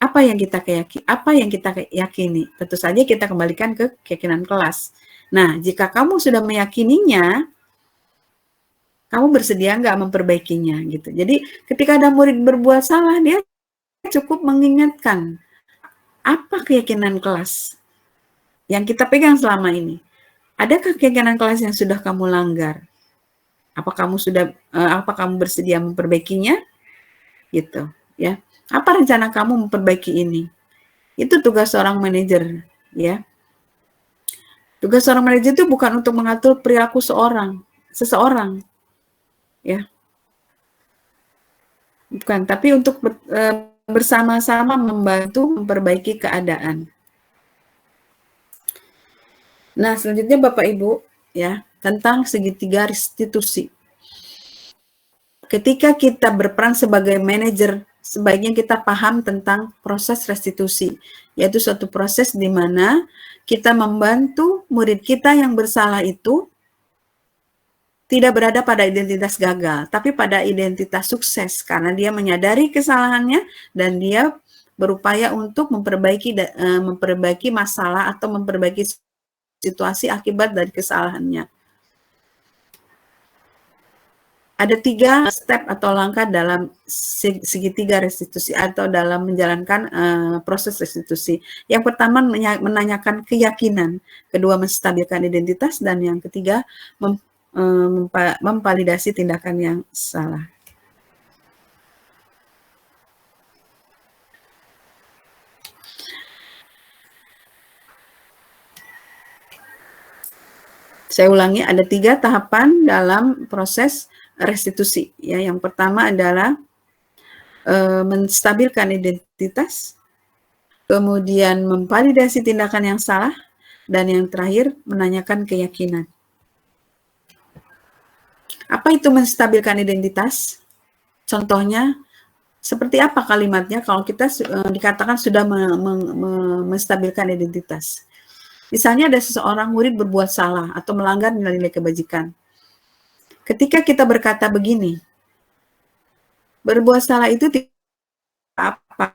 apa yang kita yakini? Tentu saja kita kembalikan ke keyakinan kelas. Nah, jika kamu sudah meyakininya, kamu bersedia nggak memperbaikinya gitu. Jadi ketika ada murid berbuat salah, dia cukup mengingatkan apa keyakinan kelas yang kita pegang selama ini. Adakah keyakinan kelas yang sudah kamu langgar? Apa kamu bersedia memperbaikinya? Gitu, ya. Apa rencana kamu memperbaiki ini? Itu tugas seorang manajer, ya. Tugas seorang manajer itu bukan untuk mengatur perilaku seseorang, ya. Bukan, tapi untuk bersama-sama membantu memperbaiki keadaan. Nah, selanjutnya Bapak Ibu, ya, tentang segitiga restitusi. Ketika kita berperan sebagai manajer, sebaiknya kita paham tentang proses restitusi, yaitu suatu proses di mana kita membantu murid kita yang bersalah itu tidak berada pada identitas gagal, tapi pada identitas sukses, karena dia menyadari kesalahannya dan dia berupaya untuk memperbaiki masalah atau memperbaiki situasi akibat dari kesalahannya. Ada 3 step atau langkah dalam segitiga restitusi atau dalam menjalankan proses restitusi. Yang pertama menanyakan keyakinan, kedua menstabilkan identitas, dan yang ketiga memvalidasi tindakan yang salah. Saya ulangi, ada 3 tahapan dalam proses restitusi. Ya, yang pertama adalah menstabilkan identitas, kemudian memvalidasi tindakan yang salah, dan yang terakhir menanyakan keyakinan. Apa itu menstabilkan identitas? Contohnya, seperti apa kalimatnya kalau kita dikatakan sudah menstabilkan identitas? Misalnya ada seseorang murid berbuat salah atau melanggar nilai-nilai kebajikan. Ketika kita berkata begini, berbuat salah itu tidak apa,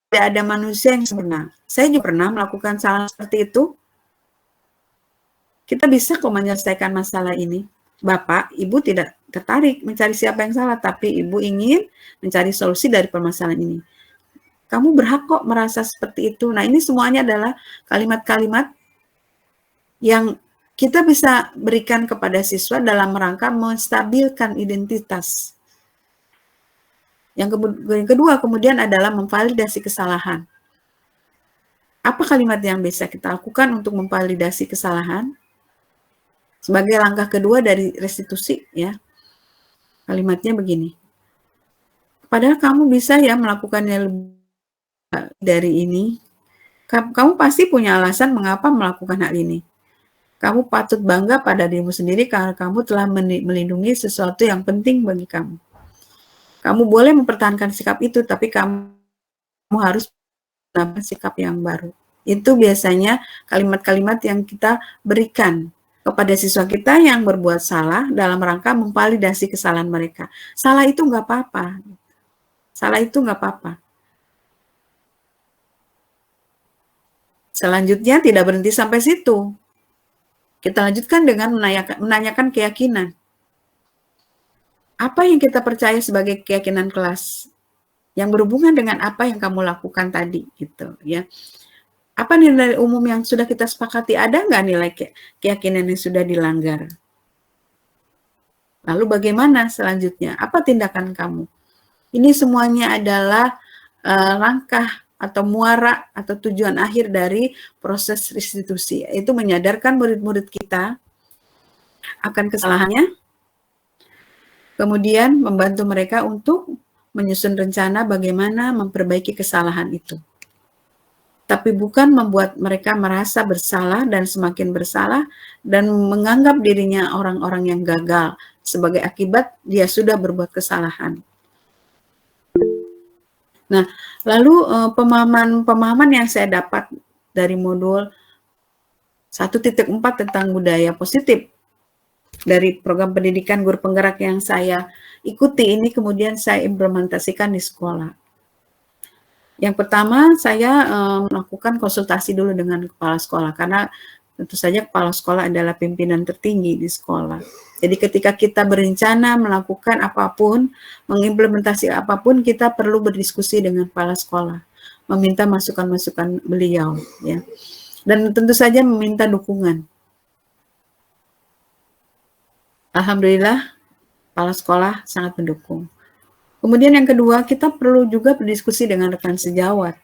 tidak ada manusia yang sempurna. Saya juga pernah melakukan salah seperti itu. Kita bisa kok menyelesaikan masalah ini. Bapak, Ibu tidak tertarik mencari siapa yang salah, tapi Ibu ingin mencari solusi dari permasalahan ini. Kamu berhak kok merasa seperti itu. Nah, ini semuanya adalah kalimat-kalimat yang kita bisa berikan kepada siswa dalam rangka menstabilkan identitas. Yang kedua kemudian adalah memvalidasi kesalahan. Apa kalimat yang bisa kita lakukan untuk memvalidasi kesalahan? Sebagai langkah kedua dari restitusi, ya. Kalimatnya begini. Padahal kamu bisa ya melakukannya lebih dari ini. Kamu pasti punya alasan mengapa melakukan hal ini. Kamu patut bangga pada dirimu sendiri karena kamu telah melindungi sesuatu yang penting bagi kamu. Kamu boleh mempertahankan sikap itu, tapi kamu harus menambah sikap yang baru. Itu biasanya kalimat-kalimat yang kita berikan kepada siswa kita yang berbuat salah dalam rangka memvalidasi kesalahan mereka. Salah itu nggak apa-apa. Salah itu nggak apa-apa. Selanjutnya tidak berhenti sampai situ. Kita lanjutkan dengan menanyakan keyakinan. Apa yang kita percaya sebagai keyakinan kelas yang berhubungan dengan apa yang kamu lakukan tadi, gitu ya. Apa nilai umum yang sudah kita sepakati? Ada nggak nilai keyakinan yang sudah dilanggar? Lalu bagaimana selanjutnya? Apa tindakan kamu? Ini semuanya adalah langkah atau muara atau tujuan akhir dari proses restitusi, yaitu menyadarkan murid-murid kita akan kesalahannya, kemudian membantu mereka untuk menyusun rencana bagaimana memperbaiki kesalahan itu. Tapi bukan membuat mereka merasa bersalah dan semakin bersalah dan menganggap dirinya orang-orang yang gagal sebagai akibat dia sudah berbuat kesalahan. Nah, lalu pemahaman yang saya dapat dari modul 1.4 tentang budaya positif dari program pendidikan guru penggerak yang saya ikuti ini kemudian saya implementasikan di sekolah. Yang pertama saya melakukan konsultasi dulu dengan kepala sekolah karena tentu saja kepala sekolah adalah pimpinan tertinggi di sekolah. Jadi ketika kita berencana melakukan apapun, mengimplementasi apapun, kita perlu berdiskusi dengan kepala sekolah, meminta masukan-masukan beliau, ya. Dan tentu saja meminta dukungan. Alhamdulillah, kepala sekolah sangat mendukung. Kemudian yang kedua, kita perlu juga berdiskusi dengan rekan sejawat.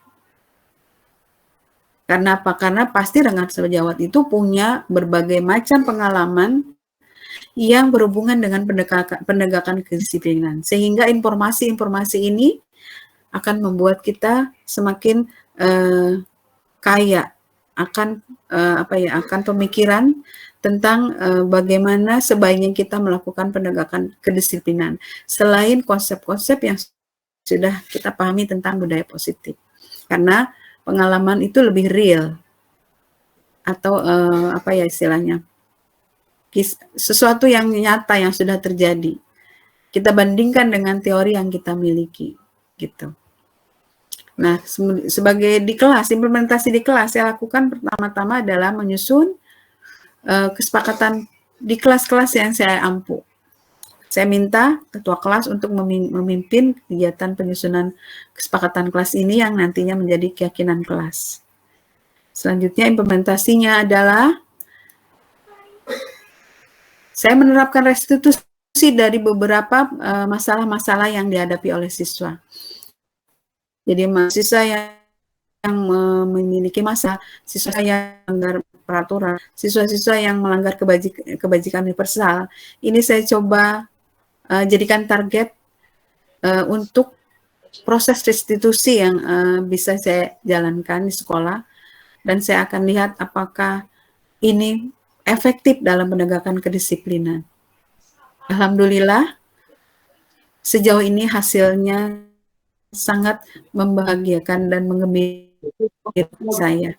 Karena apa? Karena pasti rekan sejawat itu punya berbagai macam pengalaman yang berhubungan dengan penegakan kedisiplinan. Sehingga informasi-informasi ini akan membuat kita semakin kaya akan akan pemikiran tentang bagaimana sebaiknya kita melakukan penegakan kedisiplinan. Selain konsep-konsep yang sudah kita pahami tentang budaya positif. Karena pengalaman itu lebih real atau istilahnya sesuatu yang nyata yang sudah terjadi. Kita bandingkan dengan teori yang kita miliki, gitu. Nah, sebagai di kelas, implementasi di kelas, saya lakukan pertama-tama adalah menyusun kesepakatan di kelas-kelas yang saya ampu. Saya minta ketua kelas untuk memimpin kegiatan penyusunan kesepakatan kelas ini yang nantinya menjadi keyakinan kelas. Selanjutnya implementasinya adalah saya menerapkan restitusi dari beberapa masalah-masalah yang dihadapi oleh siswa. Jadi mahasiswa yang memiliki masalah, siswa yang melanggar peraturan, siswa-siswa yang melanggar kebajikan universal, ini saya coba jadikan target untuk proses restitusi yang bisa saya jalankan di sekolah, dan saya akan lihat apakah ini efektif dalam penegakan kedisiplinan. Alhamdulillah, sejauh ini hasilnya sangat membahagiakan dan menggembirakan saya.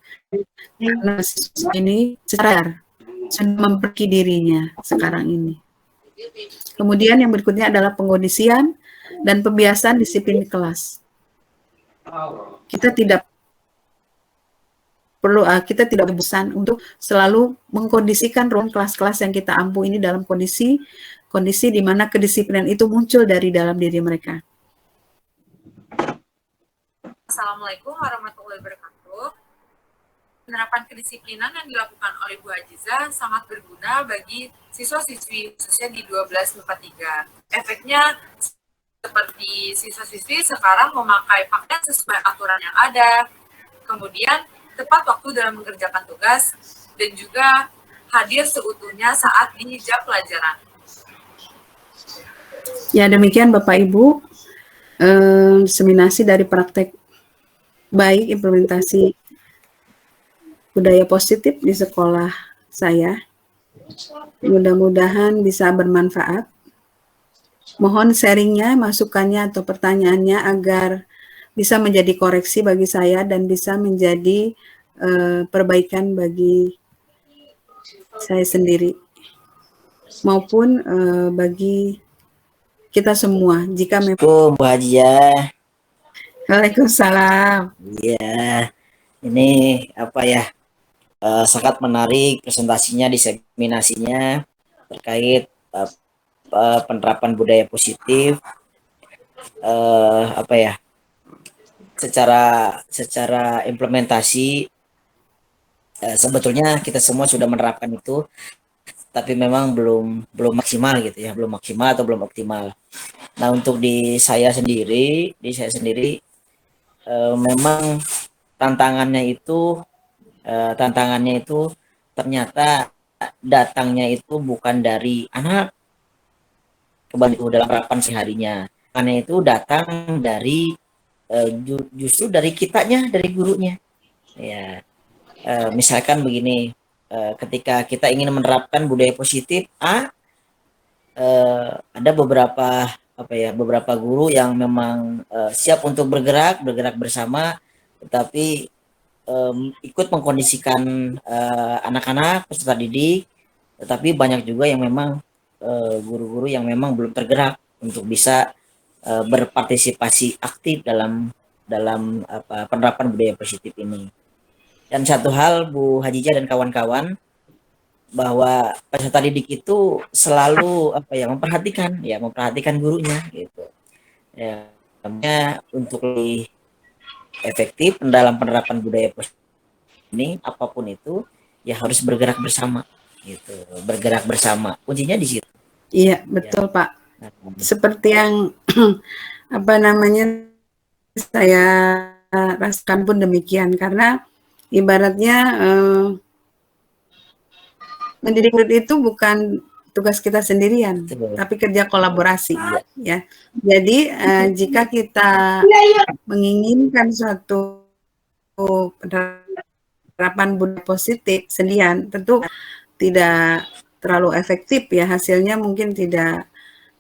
Karena siswa ini sadar sudah memperbaiki dirinya sekarang ini. Kemudian yang berikutnya adalah pengkondisian dan pembiasaan disiplin di kelas. Kita tidak kita tidak bosan untuk selalu mengkondisikan ruang kelas-kelas yang kita ampu ini dalam kondisi di mana kedisiplinan itu muncul dari dalam diri mereka. Assalamualaikum warahmatullahi wabarakatuh. Penerapan kedisiplinan yang dilakukan oleh Bu Ajiza sangat berguna bagi siswa-siswi khususnya di 1243. Efeknya seperti siswa-siswi sekarang memakai pakaian sesuai aturan yang ada, kemudian tepat waktu dalam mengerjakan tugas, dan juga hadir seutuhnya saat di jam pelajaran. Ya, demikian Bapak Ibu, seminasi dari praktek baik implementasi budaya positif di sekolah saya. Mudah-mudahan bisa bermanfaat. Mohon sharingnya, masukannya atau pertanyaannya agar bisa menjadi koreksi bagi saya dan bisa menjadi perbaikan bagi saya sendiri maupun bagi kita semua. Jika memang Bu Hajia. Waalaikumsalam. Iya, ini apa ya? Sangat menarik presentasinya, diseminasinya terkait penerapan budaya positif. Apa ya? Secara implementasi sebetulnya kita semua sudah menerapkan itu, tapi memang belum maksimal gitu ya, belum maksimal atau belum optimal. Nah, untuk di saya sendiri memang tantangannya itu ternyata datangnya itu bukan dari anak dalam harapan seharinya, karena itu datang dari justru dari kitanya, dari gurunya ya. Misalkan begini, ketika kita ingin menerapkan budaya positif ada beberapa guru yang memang siap untuk bergerak bersama, tetapi ikut mengkondisikan anak-anak peserta didik, tetapi banyak juga yang memang guru-guru yang memang belum tergerak untuk bisa berpartisipasi aktif dalam penerapan budaya positif ini. Dan satu hal Bu Hajijah dan kawan-kawan, bahwa peserta didik itu selalu memperhatikan gurunya gitu ya, untuk lebih efektif dalam penerapan budaya positif ini, apapun itu ya harus bergerak bersama gitu, bergerak bersama, kuncinya di situ. Iya, betul ya, Pak. Seperti yang saya rasakan pun demikian, karena ibaratnya mendidik murid itu bukan tugas kita sendirian, tapi kerja kolaborasi ya. Jadi jika kita menginginkan suatu penerapan budaya positif sendirian, tentu tidak terlalu efektif ya, hasilnya mungkin tidak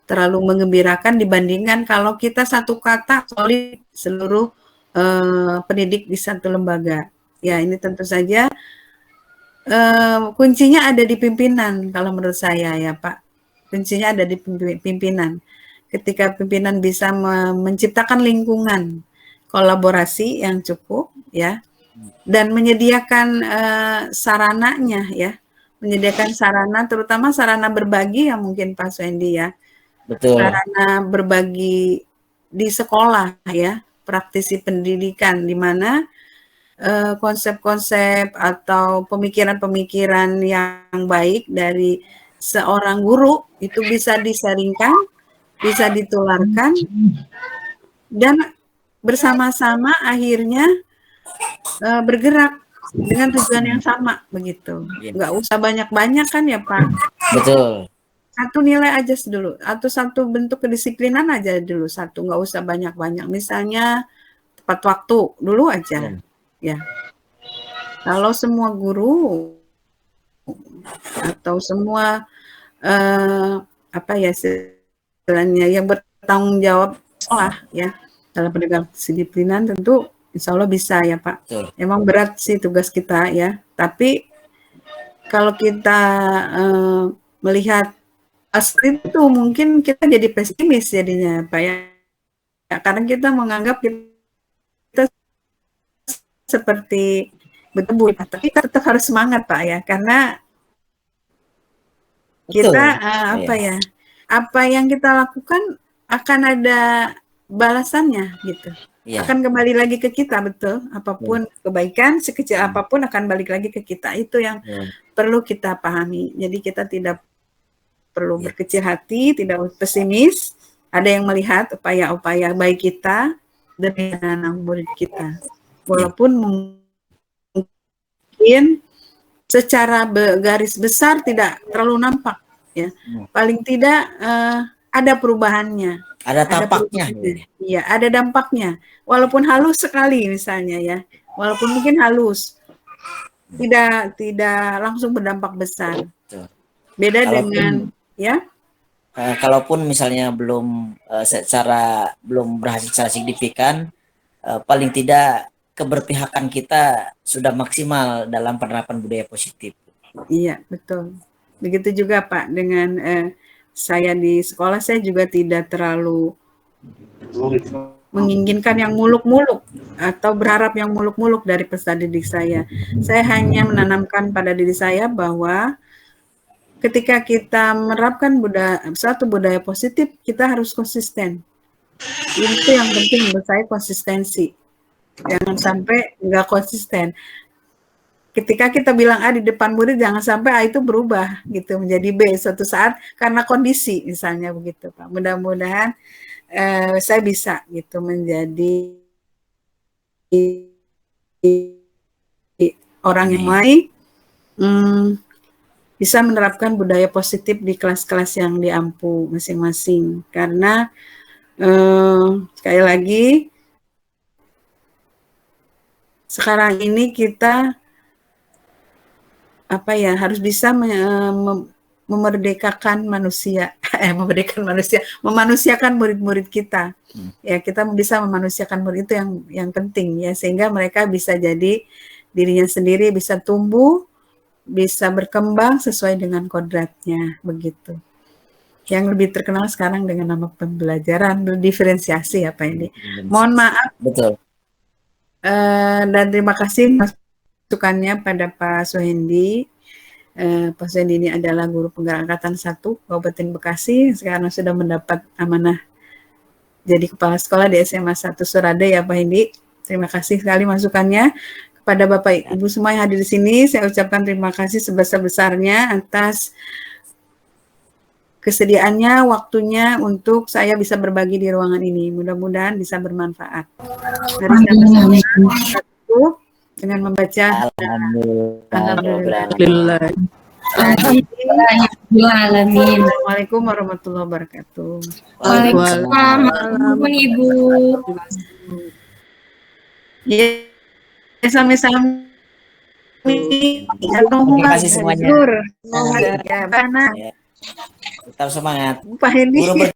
terlalu menggembirakan dibandingkan kalau kita satu kata solid seluruh pendidik di satu lembaga. Ya, ini tentu saja kuncinya ada di pimpinan kalau menurut saya ya Pak. Kuncinya ada di pimpinan. Ketika pimpinan bisa menciptakan lingkungan kolaborasi yang cukup ya, dan menyediakan sarananya ya, menyediakan sarana, terutama sarana berbagi yang mungkin Pak Suendi ya. Betul. Sarana berbagi di sekolah ya, praktisi pendidikan, di mana konsep-konsep atau pemikiran-pemikiran yang baik dari seorang guru itu bisa disaringkan, bisa ditularkan, dan bersama-sama akhirnya bergerak dengan tujuan yang sama begitu. Nggak usah banyak-banyak kan ya Pak? Betul. Satu nilai aja dulu, atau satu bentuk kedisiplinan aja dulu, satu, nggak usah banyak-banyak. Misalnya tepat waktu dulu aja. Ya, kalau semua guru atau semua istilahnya yang bertanggung jawab sekolah ya dalam pendidikan kedisiplinan, tentu insya Allah bisa ya Pak. Betul. Emang berat sih tugas kita ya, tapi kalau kita melihat asli itu mungkin kita jadi pesimis jadinya Pak ya, karena kita menganggap kita seperti betul. Tapi kita tetap harus semangat Pak ya, karena Betul. kita Iya. apa yang kita lakukan akan ada balasannya gitu. Iya. Akan kembali lagi ke kita, betul. Apapun kebaikan sekecil apapun akan balik lagi ke kita. Itu yang perlu kita pahami. Jadi kita tidak perlu berkecil hati, tidak pesimis. Ada yang melihat upaya-upaya baik kita demi anak murid kita. Walaupun mungkin secara garis besar tidak terlalu nampak ya. Paling tidak ada perubahannya. Ada tampaknya. Iya, ada dampaknya. Walaupun halus sekali misalnya ya. Walaupun mungkin halus. Tidak langsung berdampak besar. Beda dengan ya. Kalaupun misalnya belum berhasil secara signifikan, paling tidak keberpihakan kita sudah maksimal dalam penerapan budaya positif. Iya, betul. Begitu juga Pak dengan saya di sekolah, saya juga tidak terlalu menginginkan yang muluk-muluk atau berharap yang muluk-muluk dari peserta didik saya. Saya hanya menanamkan pada diri saya bahwa ketika kita menerapkan suatu budaya positif, kita harus konsisten. Itu yang penting menurut saya, konsistensi. Jangan sampai nggak konsisten. Ketika kita bilang A di depan murid, jangan sampai A itu berubah gitu menjadi B suatu saat karena kondisi misalnya begitu Pak. Mudah-mudahan saya bisa gitu menjadi orang yang baik, bisa menerapkan budaya positif di kelas-kelas yang diampu masing-masing. Karena sekali lagi sekarang ini kita harus bisa memerdekakan manusia, memanusiakan murid-murid kita. Ya, kita bisa memanusiakan murid itu yang penting ya, sehingga mereka bisa jadi dirinya sendiri, bisa tumbuh, bisa berkembang sesuai dengan kodratnya begitu. Yang lebih terkenal sekarang dengan nama pembelajaran diferensiasi apa ini. Mohon maaf. Betul. Dan terima kasih masukannya pada Pak Suhendi. Pak Suhendi ini adalah guru penggerak angkatan 1 Kabupaten Bekasi, sekarang sudah mendapat amanah jadi kepala sekolah di SMA 1 Surade ya Pak Hendi. Terima kasih sekali masukannya. Kepada Bapak Ibu semua yang hadir di sini, saya ucapkan terima kasih sebesar-besarnya atas kesediaannya, waktunya untuk saya bisa berbagi di ruangan ini. Mudah-mudahan bisa bermanfaat. Mari kita bersama dengan membaca Alhamdulillah. Assalamualaikum warahmatullahi wabarakatuh. Waalaikumsalam Ibu. Ya, sama-sama. Terima kasih semuanya. Ya, Tetap semangat. Pak Hendi.